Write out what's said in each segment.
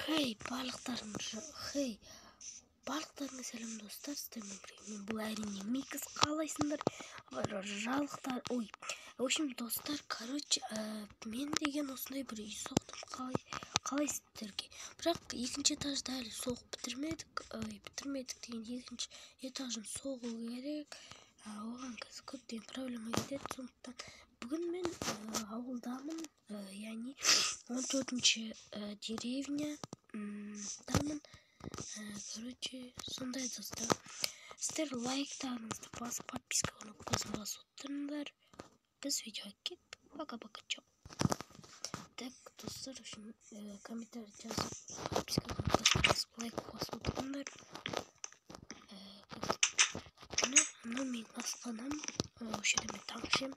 Хей, барлықтарыңа сәлем достар, сіздермен бірге мен бұл әрине Микс, қалайсыңдар? Жалықтар, в общем, достар, мен деген осындай бір үй соқтым, қалай сіздерге? Бірақ екінші этажды әлі соғып бітірмедік деген екінші этажын соғу керек. Оған қазір көптеген проблема кетеді, сондықтан бүгін мен ауылдамын, яғни 14-ші деревнядамын. Сондай достар, сіздер лайктарыңызды басып, подписка кнопкасын басып отырыңдар. Біз видеоға кеттік. Пока-пока, чоу. Так, достар, үшін комментарий жазып, подписка кнопкасын басып, лайк басып отырыңдар. Мынау мен басқанам, осы жерде мен танк жем.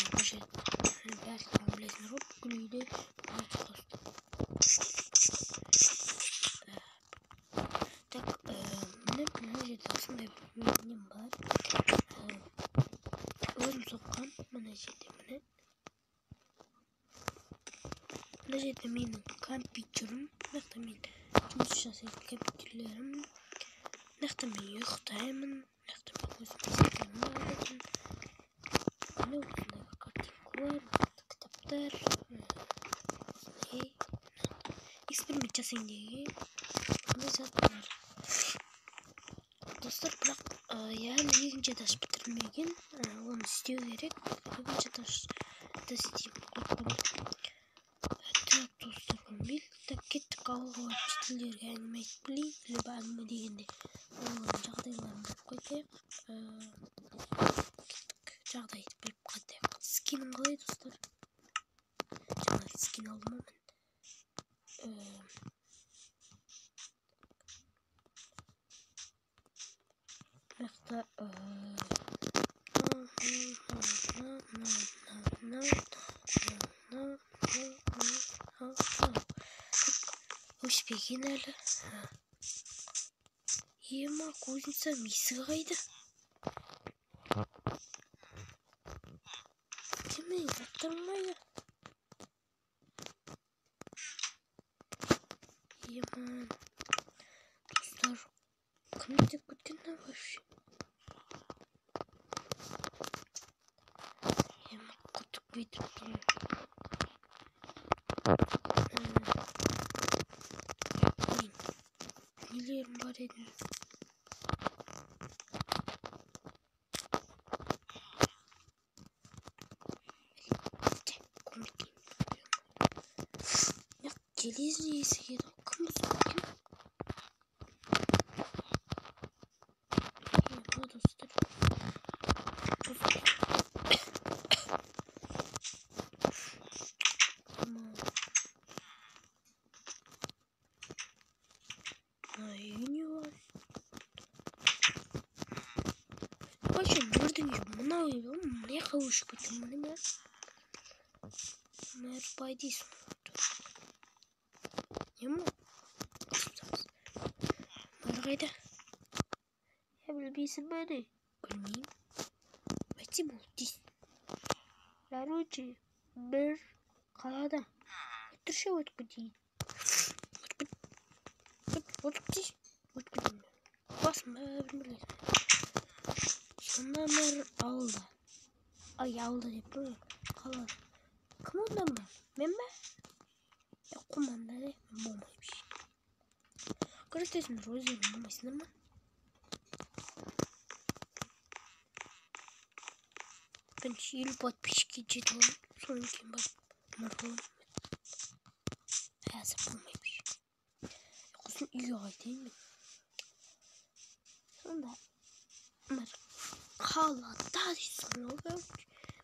Бұл жерде бәрі білесіңдер ғой, бүкіл үйде мына жерде осындай бір нем бар. Өзім соққан, мына жерде мына жерде менің компьютерім, мынақта мен жұмыс жасайтын компьютерлерім, мынақта мен ұйықтаймын, мынақта мен өзім бейсекемін алатын. Мына осындай картинкалар, кітаптар, эксперимент жасайын деген қандай заттар. Достар, бірақ яғни екінші этаж бітірмеген, оны істеу керек. Екінші этажды істеймін. Так, достар, так кеттік ауылға жетілдерге әңгіме айтып білейін, либо әңгіме дегенде олардың жағдайларын біліп қайтайық. Кеттік, жағдайды біліп қайтайық. Скинім қалай, достар? Жаңа скин алдым ма мен? Мықты өшпеген әлі. Ема, кузница мисі қайды? Демен жаттырмайды. Еман, достар, кім деп көткеннен вообще? Ема, құтып бетіп тұрмын. Нелерім бар еді? Железный есі еді. Кім бұзып кеткен? Ема, достар. Мынау не қауышып кеткен мұны ма? Мэр пайдейсің. Ема? Мэр қайда? Білбейсің бе не? Білмеймін. Бәйтсе бұл дейсің. Короче, бір қалада. Өтірше өтіп кетейін. Өтіп дейсің. Өтіп кетейін. Басым бәрін білесің. Сонда мэр ауылда. Ауылда деп тұр. Қалады. Кім онда мэр? Мен бе? Құманда де мен болмайымшы. Көрсетесіңдер, өздерің болмайсыңдар ма? Мен 50 подписчикке жетіп оламын. Содан кейін барып мэр боламын. Әзір болмайымшы. Құсын үйге қайтайын мен. Сонда мэр қалада дейсің ғой.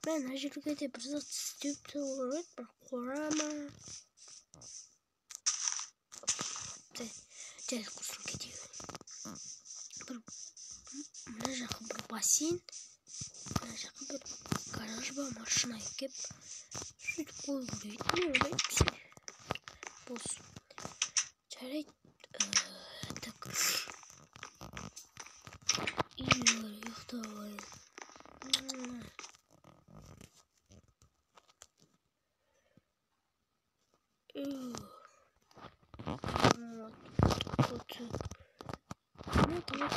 Мен әжелге де бір зат істеп тұрып, бір қорама. Дәл құрсын кетейін. Мына жаққа бір бассейн, мына жаққа бір гараж ба, машина кеп, сөйтіп қой көрейді. Не ойлайды? Бос. Жарайды. Так. Ұйықтавайын. Давай,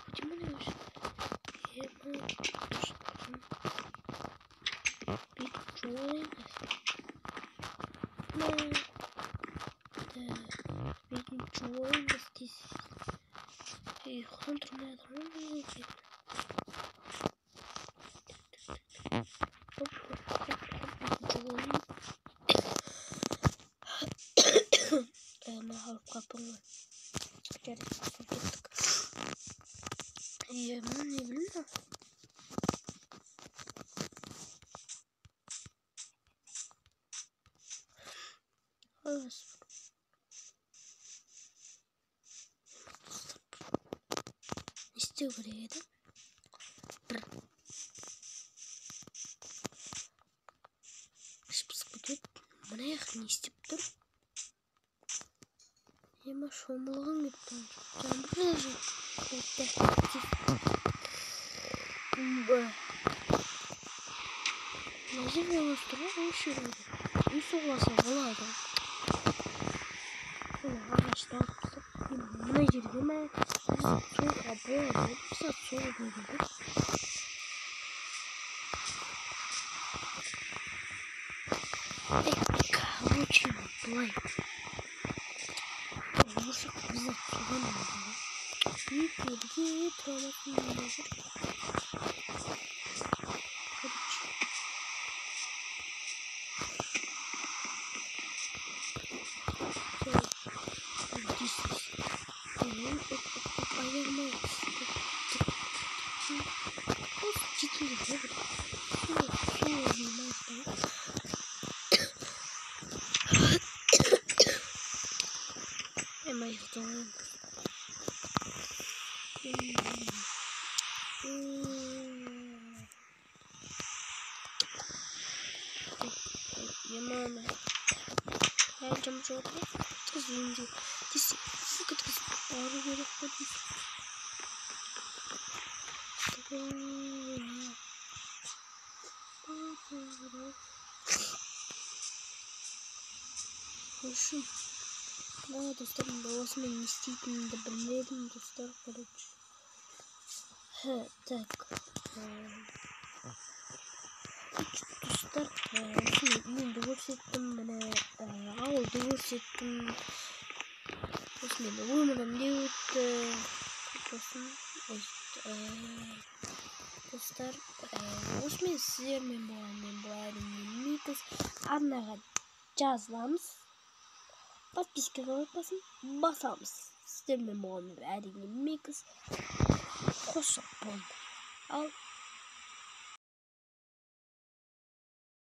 почему не можешь? Не істеу керек еді. Ішіп кетеді. Мына яқ не істеп тұр? Ема шомылғым келіп тұр. Жаңбыр жауып жатыр. Мына жерде алып тұр ғой, осы жерде. Үй соғылса болады. Ағашты алып тастап, мына жерге ме соғуға болады. Сат соғу болады. Короче, былай. Осы қызық туған еді. Үйге тұраматын мына жер. Ямана. Hayırcım çok kızınca disi sıkı kız ağrı gerek dedi. Hoşum. Bana dostlarım babasının istediğini de bilmedim dostlar. Короче. Так. Dostlar, şimdi görsettim bana, aldı görsettim. Osman'ı vurmadan diyordu. Dostlar, Osman sizlerle bu ayrımın Mikas anlağa жазыламыз. Подпискаға басамыз. Sizlerle bu ayrımın Mikas қоса болды. Ал